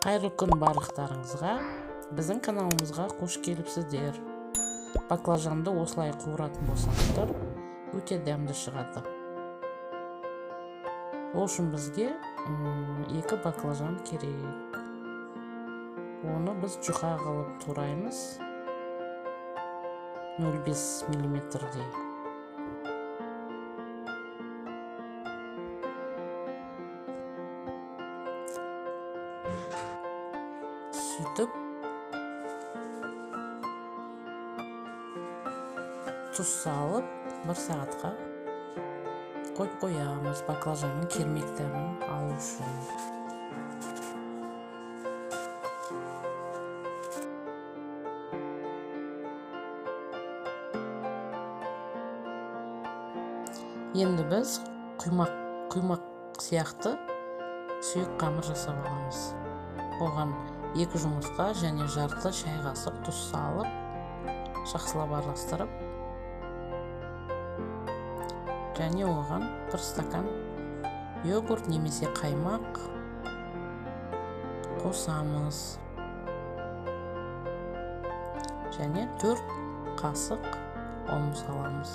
Қайырлы күн барлықтарыңызға. Біздің каналымызға қош келіпсіздер. Баклажанды осылай қуыратын болсаңыздар, өте дәмді шығады. Ол үшін бізге 2 баклажан керек. Оны біз жұқа қылып тураймыз. 0,5 мм-дей. Сүйтіп, тұз салып, 1 сағатқа қойып қоямыз, баклажанның кермек дәмін алу үшін. Енді біз құймақ сияқты сұйық қамыр жасап аламыз. Оған 2 жұмыртқа және жарты шай қасық тұз салып, жақсылап араластырып, және оған 1 стакан йогурт немесе қаймақ қосамыз. Және 4 қасық ұн саламыз.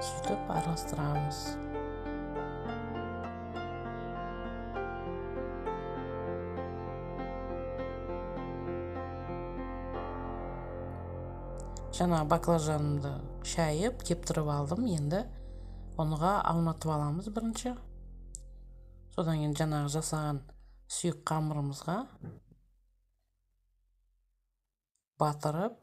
Сөйтіп араластырамыз. Жаңа баклажанымды шайып, кептіріп алдым. Енді оныға аунатып аламыз бірінші. Содан кейін жаңағы жасаған сұйық қамырымызға батырып,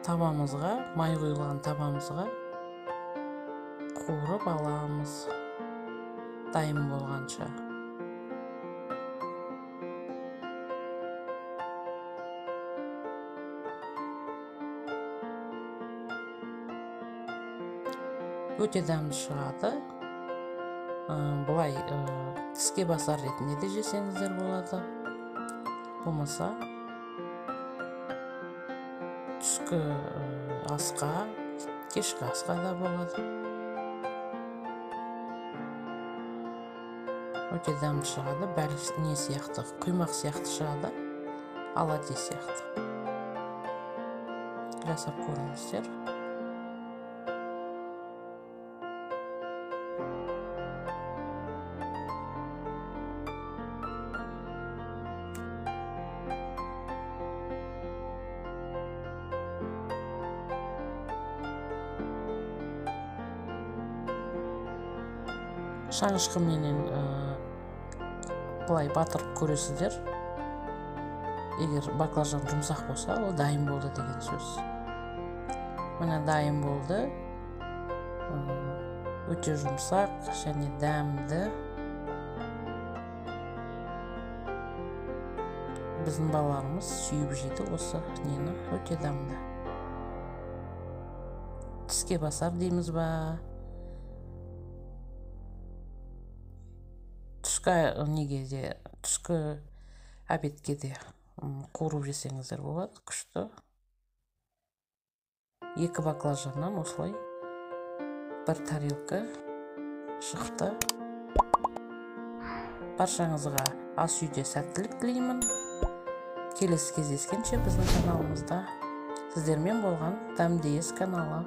табамызға, май құйылған табамызға қуырып аламыз. Дайын болғанша. Өте дәмді шығады. Бұлай тіске басар ретінде де жесеңіздер болады. Болмаса түскі асқа, кешкі асқа да болады. Өте дәмді шығады, бәл не сияқты, құймақ сияқты шығады, алади сияқты. Жасап көріңіздер. Шанышқыменен бұлай батырып көресіздер. Егер баклажан жұмсақ болса, ол дайын болды деген сөз. Міне дайын болды. Өте жұмсақ және дәмді. Біздің балаларымыз сүйіп жейді осы нені, өте дәмді. Тіске басар дейміз ба? Түскі обедке де қуырып жесеңіздер болады, күшті. 2 баклажаннан осылай 1 тарелка шықты. Баршаңызға ас үйде сәттілік тілеймін. Келесі кездескенше біздің каналымызда сіздермен болған Дәмді ес каналы.